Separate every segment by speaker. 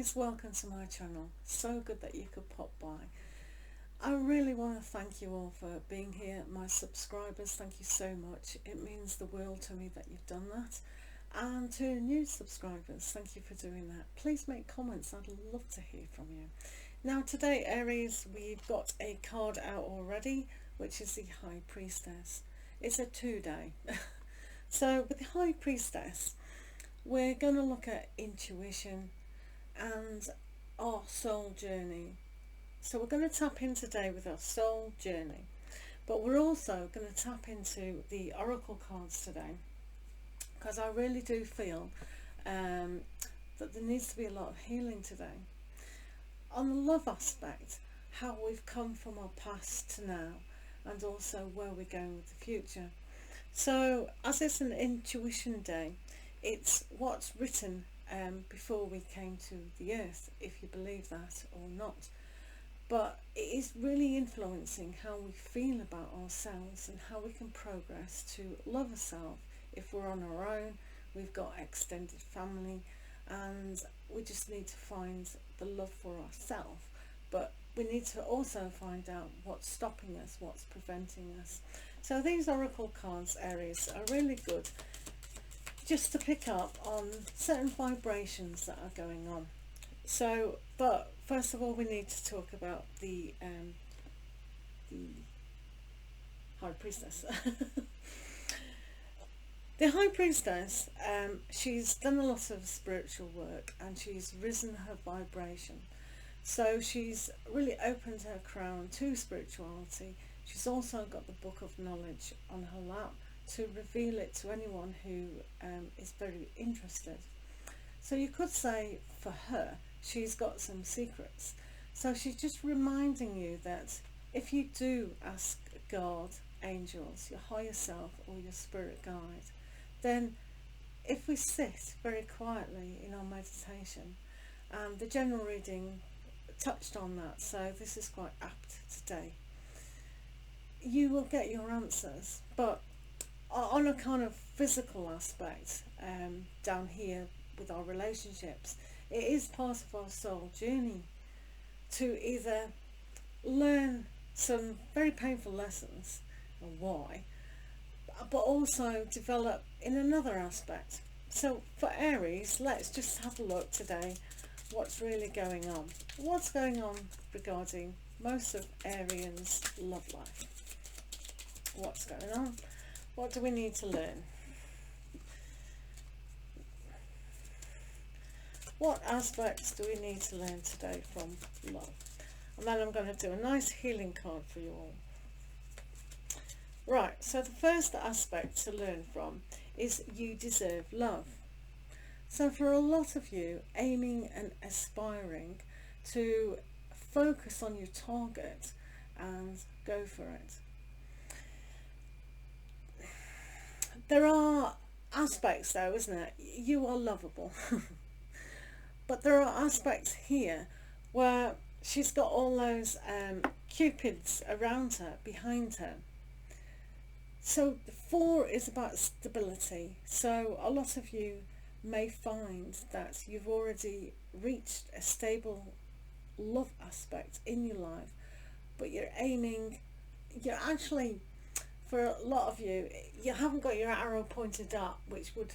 Speaker 1: Aries, welcome to my channel. So good that you could pop by. I really want to thank you all for being here. My subscribers, thank you so much. It means the world to me that you've done that. And to new subscribers, thank you for doing that. Please make comments, I'd love to hear from you. Now today, Aries, we've got a card out already, which is the High Priestess. It's a 2-day. So with the High Priestess, we're going to look at intuition and our soul journey. So we're going to tap in today with our soul journey, but we're also going to tap into the oracle cards today, because I really do feel that there needs to be a lot of healing today. On the love aspect, how we've come from our past to now, and also where we're going with the future. So as it's an intuition day, it's what's written before we came to the earth, if you believe that or not. But it is really influencing how we feel about ourselves and how we can progress to love ourselves. If we're on our own, we've got extended family, and we just need to find the love for ourselves. But we need to also find out what's stopping us, what's preventing us. So these oracle cards, Aries, are really good just to pick up on certain vibrations that are going on. So, but first of all, we need to talk about the High Priestess. The High Priestess, she's done a lot of spiritual work and she's risen her vibration. So she's really opened her crown to spirituality. She's also got the Book of Knowledge on her lap to reveal it to anyone who is very interested. So you could say for her, she's got some secrets. So she's just reminding you that if you do ask God, angels, your higher self or your spirit guide, then if we sit very quietly in our meditation, the general reading touched on that, so this is quite apt today, you will get your answers. But on a kind of physical aspect, down here with our relationships, it is part of our soul journey to either learn some very painful lessons and why, but also develop in another aspect. So for Aries, let's just have a look today what's really going on. What's going on regarding most of Arians' love life? What's going on? What do we need to learn? What aspects do we need to learn today from love? And then I'm going to do a nice healing card for you all. Right, so the first aspect to learn from is you deserve love. So for a lot of you, aiming and aspiring to focus on your target and go for it. There are aspects though, isn't it? You are lovable. But there are aspects here where she's got all those cupids around her, behind her. So the 4 is about stability. So a lot of you may find that you've already reached a stable love aspect in your life, but you're actually, for a lot of you, you haven't got your arrow pointed up, which would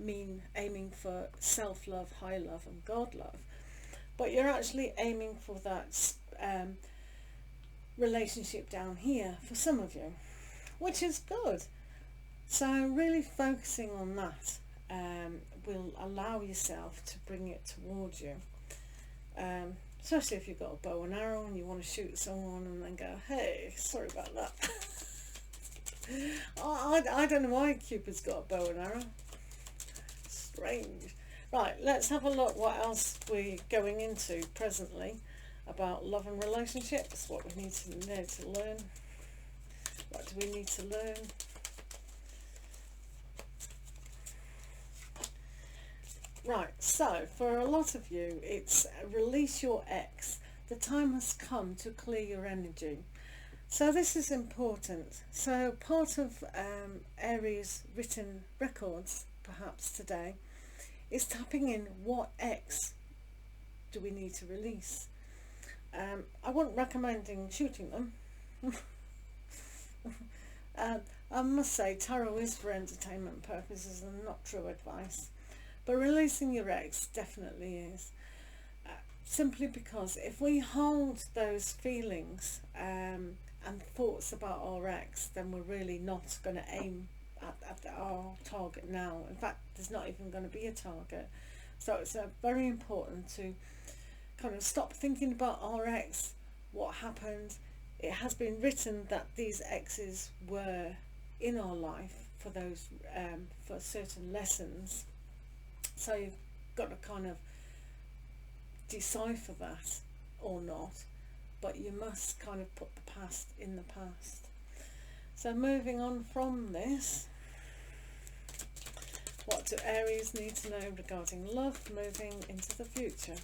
Speaker 1: mean aiming for self-love, high love and God love, but you're actually aiming for that relationship down here for some of you, which is good. So really focusing on that will allow yourself to bring it towards you, especially if you've got a bow and arrow and you want to shoot someone and then go, hey, sorry about that. I don't know why Cupid's got a bow and arrow. Strange. Right, let's have a look what else we're going into presently about love and relationships. What we need to learn. What do we need to learn? Right, so for a lot of you, it's release your ex. The time has come to clear your energy. So this is important. So part of Aries written records perhaps today is tapping in what ex do we need to release? I wouldn't recommending shooting them. I must say tarot is for entertainment purposes and not true advice, but releasing your ex definitely is, simply because if we hold those feelings and thoughts about our ex, then we're really not going to aim at our target now. In fact, there's not even going to be a target. So it's very important to kind of stop thinking about our ex, what happened. It has been written that these exes were in our life for those for certain lessons, so you've got to kind of decipher that or not, but you must kind of put the past in the past. So moving on from this, what do Aries need to know regarding love moving into the future?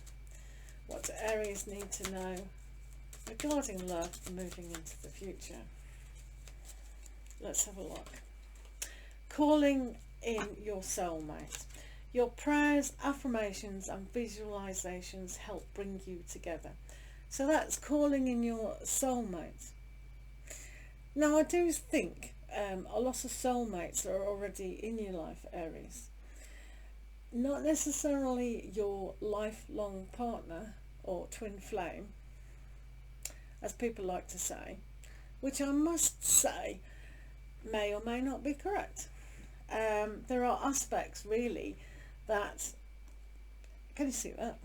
Speaker 1: What do Aries need to know regarding love moving into the future? Let's have a look. Calling in your soulmate. Your prayers, affirmations and visualizations help bring you together. So that's calling in your soulmate. Now I do think a lot of soulmates are already in your life, Aries. Not necessarily your lifelong partner or twin flame, as people like to say, which I must say may or may not be correct. There are aspects really that, can you see that?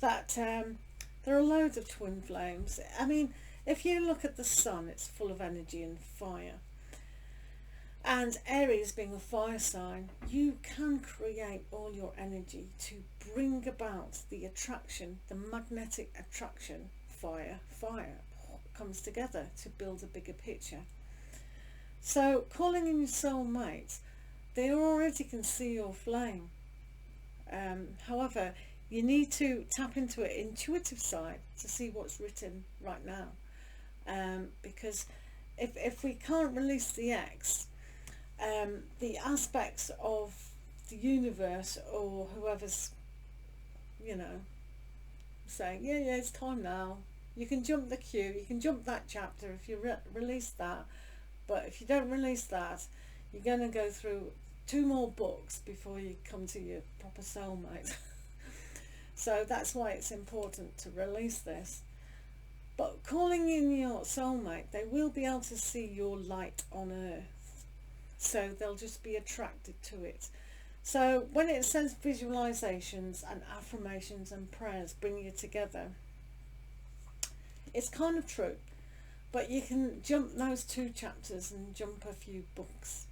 Speaker 1: That there are loads of twin flames. I mean, if you look at the sun, it's full of energy and fire. And Aries being a fire sign, you can create all your energy to bring about the attraction, the magnetic attraction. Fire comes together to build a bigger picture. So calling in your soulmate, they already can see your flame. However, you need to tap into an intuitive side to see what's written right now. Because if we can't release the ex, the aspects of the universe or whoever's, you know, saying, yeah, it's time now. You can jump the queue, you can jump that chapter if you release that. But if you don't release that, you're going to go through 2 more books before you come to your proper soulmate. So that's why it's important to release this. But calling in your soulmate, they will be able to see your light on earth. So they'll just be attracted to it. So when it says visualizations and affirmations and prayers bring you together, it's kind of true. But you can jump those 2 chapters and jump a few books.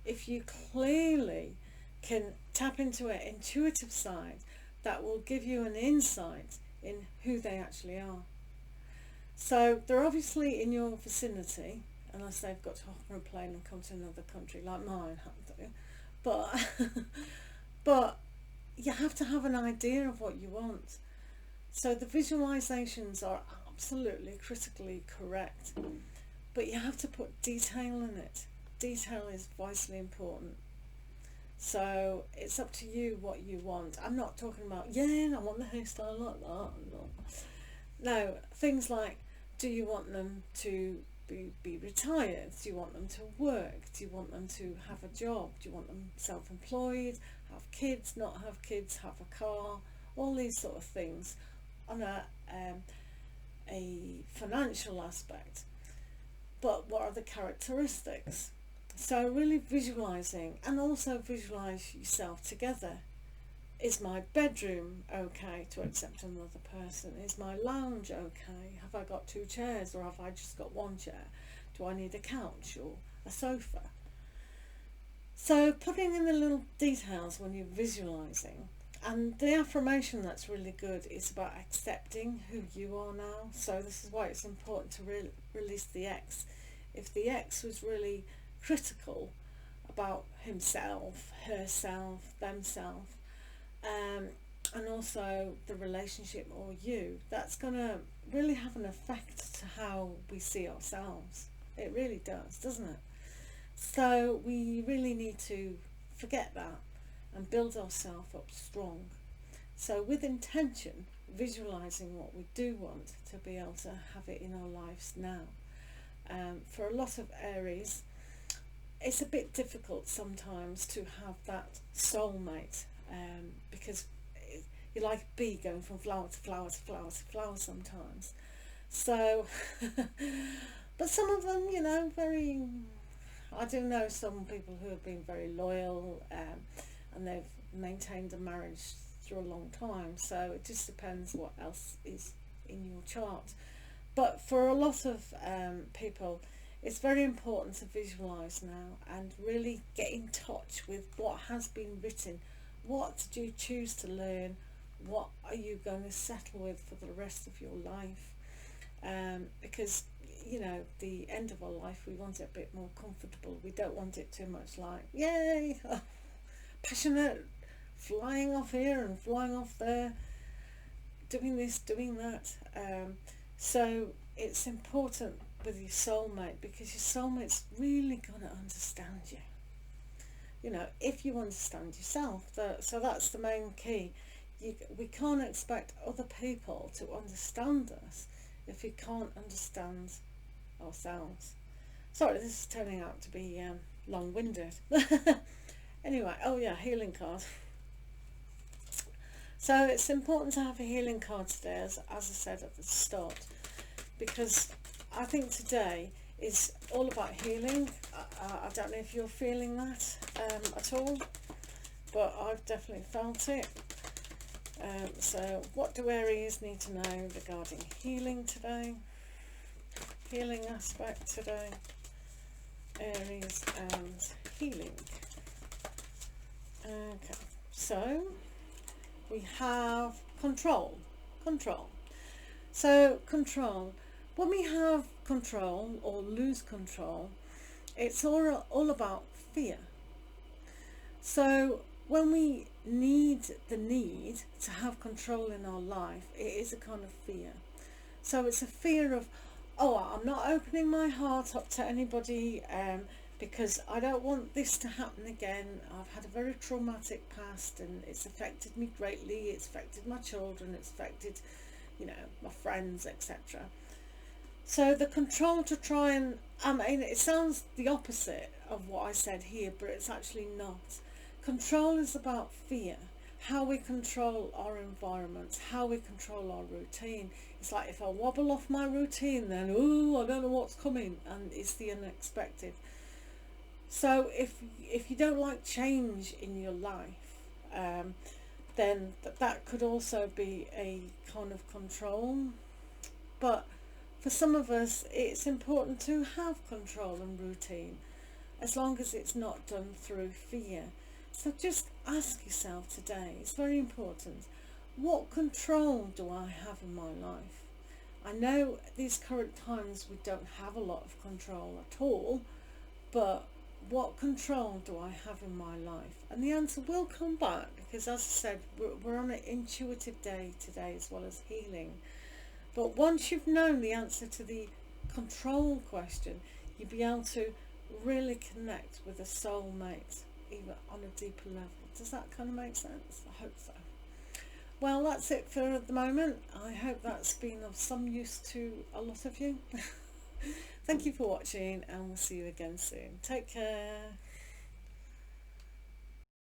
Speaker 1: If you clearly can tap into an intuitive side, that will give you an insight in who they actually are. So they're obviously in your vicinity, unless they've got to hop on a plane and come to another country like mine had to. But you have to have an idea of what you want. So the visualizations are absolutely critically correct, but you have to put detail in it. Detail is vitally important. So it's up to you what you want. I'm not talking about, I want the hairstyle like that. No, things like, do you want them to be retired? Do you want them to work? Do you want them to have a job? Do you want them self-employed, have kids, not have kids, have a car? All these sort of things on a financial aspect. But what are the characteristics? So really visualizing, and also visualize yourself together. Is my bedroom okay to accept another person? Is my lounge okay? Have I got 2 chairs or have I just got 1 chair? Do I need a couch or a sofa? So putting in the little details when you're visualizing. And the affirmation that's really good is about accepting who you are now. So this is why it's important to release the ex. If the ex was really critical about himself, herself, themselves, and also the relationship or you, that's going to really have an effect to how we see ourselves. It really does, doesn't it? So we really need to forget that and build ourselves up strong. So with intention, visualizing what we do want to be able to have it in our lives now. For a lot of Aries, it's a bit difficult sometimes to have that soulmate, because you're like a bee going from flower to flower to flower to flower sometimes. So, but some of them, you know, I do know some people who have been very loyal, and they've maintained a marriage through a long time. So it just depends what else is in your chart. But for a lot of people, it's very important to visualize now and really get in touch with what has been written. What did you choose to learn? What are you going to settle with for the rest of your life? Because, you know, the end of our life, we want it a bit more comfortable. We don't want it too much like, yay, passionate, flying off here and flying off there, doing this, doing that. So it's important with your soulmate, because your soulmate's really going to understand you. You know, if you understand yourself. So that's the main key. We can't expect other people to understand us if we can't understand ourselves. Sorry, this is turning out to be long-winded. Anyway, oh yeah, healing card. So it's important to have a healing card today, as I said at the start, because I think today is all about healing. I don't know if you're feeling that at all, but I've definitely felt it. So what do Aries need to know regarding healing today? Healing aspect today. Aries and healing. Okay, so we have control. So control. When we have control or lose control, it's all about fear. So when we need to have control in our life, it is a kind of fear. So it's a fear of, oh, I'm not opening my heart up to anybody, because I don't want this to happen again. I've had a very traumatic past and it's affected me greatly. It's affected my children, it's affected, you know, my friends, etc. So the control to try and, I mean, it sounds the opposite of what I said here, but it's actually not. Control is about fear, how we control our environment, how we control our routine. It's like if I wobble off my routine, then, oh, I don't know what's coming, and it's the unexpected. So if you don't like change in your life, then that could also be a kind of control. But for some of us, it's important to have control and routine, as long as it's not done through fear. So just ask yourself today, it's very important, what control do I have in my life? I know these current times we don't have a lot of control at all, but what control do I have in my life? And the answer will come back, because as I said, we're on an intuitive day today as well as healing. But once you've known the answer to the control question, you'll be able to really connect with a soulmate, even on a deeper level. Does that kind of make sense? I hope so. Well, that's it for the moment. I hope that's been of some use to a lot of you. Thank you for watching, and we'll see you again soon. Take care.